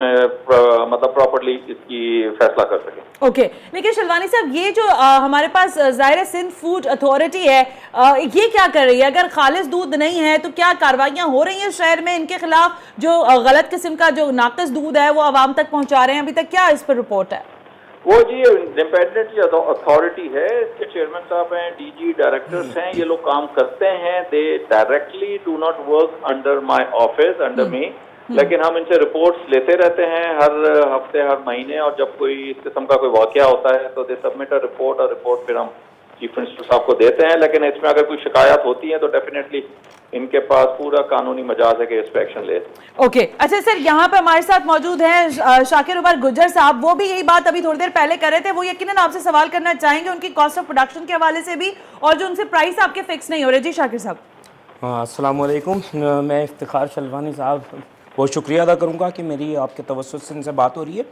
मतलब प्रॉपर्ली इसकी फैसला कर सकें। ओके लेकिन शलवानी साहब, ये जो हमारे पास ज़ाहिर सिंध फूड अथॉरिटी है, ये क्या कर रही है? अगर खालिस दूध नहीं है तो क्या कार्रवाइयां हो रही हैं शहर में इनके खिलाफ? जो गलत किस्म का जो नाकिस दूध है वो आवाम तक पहुंचा रहे हैं, अभी तक क्या इस पर रिपोर्ट है? वो जी इंडिपेंडेंट जो अथॉरिटी है, इसके चेयरमैन साहब हैं, डीजी डायरेक्टर्स हैं, ये लोग काम करते हैं। दे directly do not work under my office, under मी, लेकिन हम इनसे रिपोर्ट्स लेते रहते हैं हर हफ्ते, हर महीने, और जब कोई इस किस्म का कोई वाकया होता है तो दे सबमिट अ रिपोर्ट, और रिपोर्ट फिर हम चीफ मिनिस्टर साहब को देते हैं। लेकिन इसमें अगर कोई शिकायत होती है तो डेफिनेटली इनके पास पूरा कानूनी मजाज है कि इस पर एक्शन ले। ओके अच्छा सर, यहाँ पे हमारे साथ मौजूद हैं शाकिर उमर गुज्जर साहब। वो भी यही बात अभी थोड़ी देर पहले कर रहे थे। वो यकीनन आपसे सवाल करना चाहेंगे उनकी कॉस्ट ऑफ प्रोडक्शन के हवाले से भी, और जो उनसे प्राइस आपके फिक्स नहीं हो रहे। जी शाकिर साहब। अस्सलाम वालेकुम। मैं इफ्तिखार शलवानी साहब बहुत शुक्रिया अदा करूँगा कि मेरी आपके तवज्जुह से इनसे बात हो रही है।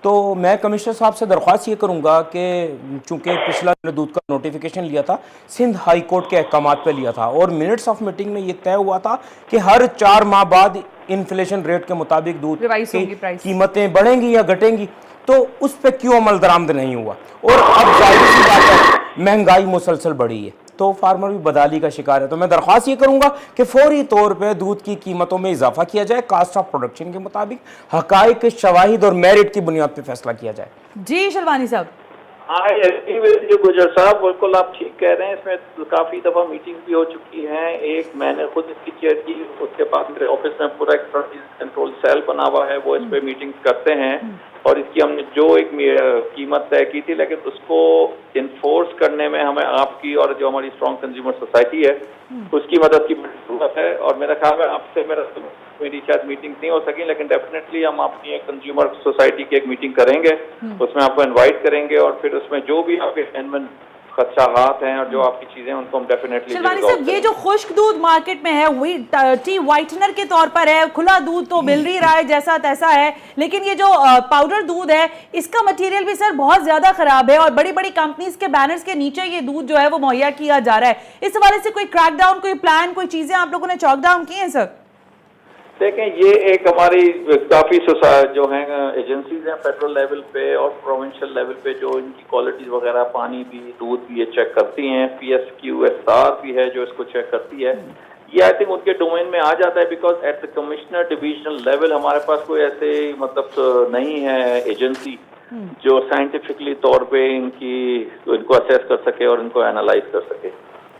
तो मैं कमिश्नर साहब से दरख्वास्त ये करूँगा कि चूँकि पिछला दूध का नोटिफिकेशन लिया था, सिंध हाई कोर्ट के अहकामात पे लिया था, और मिनट्स ऑफ मीटिंग में ये तय हुआ था कि हर 4 माह बाद इन्फ्लेशन रेट के मुताबिक दूध की कीमतें बढ़ेंगी या घटेंगी, तो उस पर क्यों अमल दरामद नहीं हुआ? और अब जाहिर सी बात है महंगाई मुसलसल बढ़ी है तो फार्मर भी बदहाली का शिकार है। तो मैं दरख्वास्त ये करूंगा कि फौरी तौर पे दूध की कीमतों में इजाफा किया जाए, कास्ट ऑफ प्रोडक्शन के मुताबिक हकाइक, शवाहिद और मेरिट की बुनियाद पे फैसला किया जाए। जी शलवानी साहब। हाँ जो गुजर साहब, बिल्कुल आप ठीक कह रहे हैं। इसमें काफी दफा मीटिंग भी हो चुकी है। एक मैंने खुद इसकी चेयर की, उसके बाद मेरे ऑफिस में पूरा एक कंट्रोल सेल बना हुआ है, वो इस पे मीटिंग करते हैं, और इसकी हमने जो एक कीमत तय की थी, लेकिन उसको इन्फोर्स करने में हमें आपकी और जो हमारी स्ट्रॉन्ग कंज्यूमर सोसाइटी है उसकी मदद की जरूरत है। और मेरा ख्याल है आपसे मेरी शायद मीटिंग नहीं हो सकी, लेकिन डेफिनेटली हम अपनी एक कंज्यूमर सोसाइटी की एक मीटिंग करेंगे, उसमें आपको इनवाइट करेंगे, और फिर उसमें जो भी आपके जेन्युइन खदशात हैं और जो आपकी चीजें हैं उनको हम डेफिनेटली। शलवानी साहब, ये जो खुश्क दूध मार्केट में है वही टी व्हाइटनर के तौर पर है, खुला दूध तो मिल ही रहा है जैसा तैसा है, लेकिन ये जो पाउडर दूध है इसका मटेरियल भी सर बहुत ज्यादा खराब है, और बड़ी बड़ी कंपनीज के बैनर्स के नीचे ये दूध जो है वो मुहैया किया जा रहा है। इस हवाले से कोई क्रैकडाउन, कोई प्लान, कोई चीजें आप लोगों ने चॉक डाउन की हैं सर? देखें, ये एक हमारी काफ़ी जो हैं एजेंसीज हैं फेडरल लेवल पे और प्रोविंशियल लेवल पे, जो इनकी क्वालिटीज वगैरह, पानी भी, दूध भी ये चेक करती हैं। PSQSR भी है जो इसको चेक करती है। ये आई थिंक उनके डोमेन में आ जाता है, because at the commissioner divisional level हमारे पास कोई ऐसे मतलब नहीं है एजेंसी जो साइंटिफिकली तौर पे इनको असेस कर सके और इनको एनालाइज कर सके।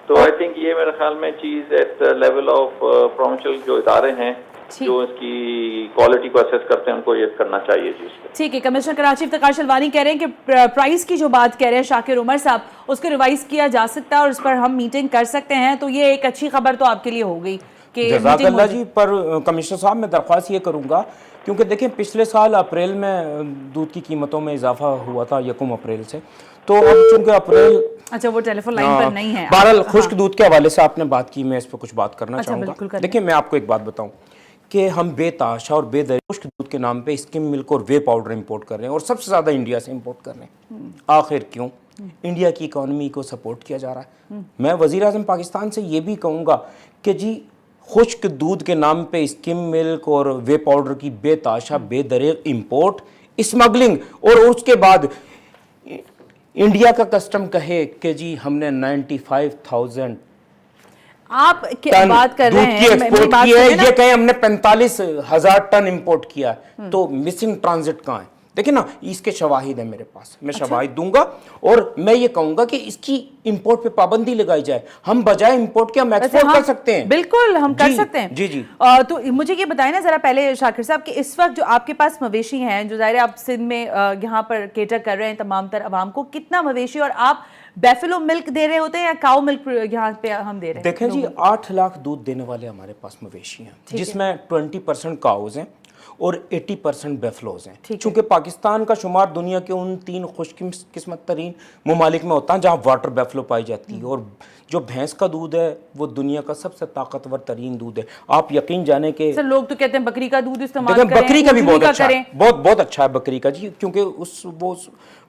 तो आई थिंक ये मेरे ख्याल में चीज़ एट लेवल ऑफ प्रोविंशियल जो इदारे हैं जो इसकी क्वालिटी को असेस करते हैं उनको ये करना चाहिए जी। ठीक है, कमिश्नर कराची इफ्तिखार शलवानी कह रहे हैं कि प्राइस की जो बात कह रहे हैं शाकिर उमर साहब, उसको रिवाइज किया जा सकता है और उस पर हम मीटिंग कर सकते हैं। तो ये एक अच्छी खबर तो आपके लिए हो गई कि जज़ाकल्लाह जी। पर कमिश्नर साहब मैं दरख्वास्त ये करूँगा, क्योंकि देखिए पिछले साल अप्रैल में दूध की कीमतों में इजाफा हुआ था 1 अप्रैल से, तो अब चूंकि अप्रैल, अच्छा वो टेलीफोन लाइन पर नहीं है। बहरहाल खुश्क दूध के हवाले से आपने बात की, मैं इस पर कुछ बात करना चाहूँगा। देखिए मैं आपको एक बात बताऊँ कि हम बेताशा और बेदर खुश्क दूध के नाम पे स्किम मिल्क और वे पाउडर इंपोर्ट कर रहे हैं, और सबसे ज़्यादा इंडिया से इंपोर्ट कर रहे हैं। आखिर क्यों? इंडिया की इकोनॉमी को सपोर्ट किया जा रहा है। मैं वज़ीर आज़म पाकिस्तान से ये भी कहूँगा कि जी खुश्क दूध के नाम पे स्किम मिल्क और वे पाउडर की बेताशा बेदरेग इंपोर्ट, स्मगलिंग, और उसके बाद इंडिया का कस्टम कहे कि जी हमने 95,000 आप क्या बात कर रहे हैं, एक्सपोर्ट की है, ये कहे हमने 45,000 टन इंपोर्ट किया है, तो मिसिंग ट्रांजिट कहाँ है? देखिए ना, इसके शवाहिद है मेरे पास, मैं शवाहिद दूंगा, और मैं ये कहूंगा कि इसकी इंपोर्ट पे पाबंदी लगाई जाए। हम बजाय इंपोर्ट के हम एक्सपोर्ट कर सकते हैं। बिल्कुल हम कर सकते हैं। जी जी। तो मुझे ये बताएं ना जरा पहले शाकिर साहब कि इस वक्त जो आपके पास मवेशी हैं, जो ज़ाहिर आप सिंध में यहाँ पर केटर कर रहे हैं तमाम तर अवाम को, कितना मवेशी, और आप बेफिलो मिल्क दे रहे होते हैं या काऊ मिल्क यहाँ पे हम दे रहे हैं? देखें जी, 8 लाख दूध देने वाले हमारे पास मवेशी हैं, जिसमें 20% काउज हैं और 80% बेफलोज हैं। चूंकि पाकिस्तान का शुमार दुनिया के उन 3 खुशकिस्मत तरीन ममालिक में होता है जहाँ वाटर बेफलो पाई जाती है, और जो भैंस का दूध है वो दुनिया का सबसे ताकतवर तरीन दूध है। आप यकीन जाने के सर लोग तो कहते हैं बकरी का दूध इस्तेमाल करें, बकरी का भी बहुत अच्छा है, बहुत अच्छा है बकरी का जी, क्योंकि वो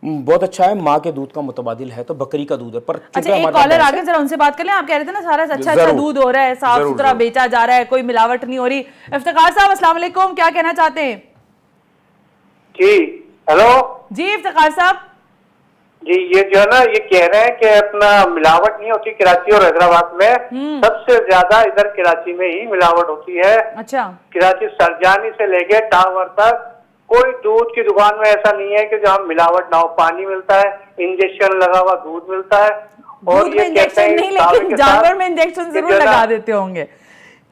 बहुत अच्छा है, माँ के दूध का मुतबादिल है, तो बकरी का दूध है। पर अच्छा, एक कॉलर आगे जरा उनसे बात कर लें। आप कह रहे थे ना सारा अच्छा दूध हो रहा है, साफ सुथरा बेचा जा रहा है, कोई मिलावट नहीं हो रही। इफ्तिखार साहब अस्सलाम वालेकुम, क्या कहना चाहते हैं? जी हेलो जी इफ्तिखार साहब। जी, ये जो है ना, ये कह रहे हैं कि अपना मिलावट नहीं होती कराची और हैदराबाद में, सबसे ज्यादा इधर कराची में ही मिलावट होती है। अच्छा। कराची सरजानी से लेके टावर तक कोई दूध की दुकान में ऐसा नहीं है कि जहाँ मिलावट ना हो। पानी मिलता है, इंजेक्शन लगा हुआ दूध मिलता है। और दूध ये में इंजेक्शन नहीं, लेकिन जानवर में इंजेक्शन जरूर लगा देते होंगे।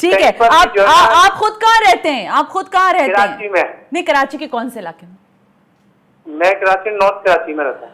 ठीक है, आप खुद कहाँ रहते हैं? आप खुद कहाँ रहते हैं? कराची में। नहीं, कराची के कौन से इलाके में? मैं कराची नॉर्थ कराची में रहता हूँ।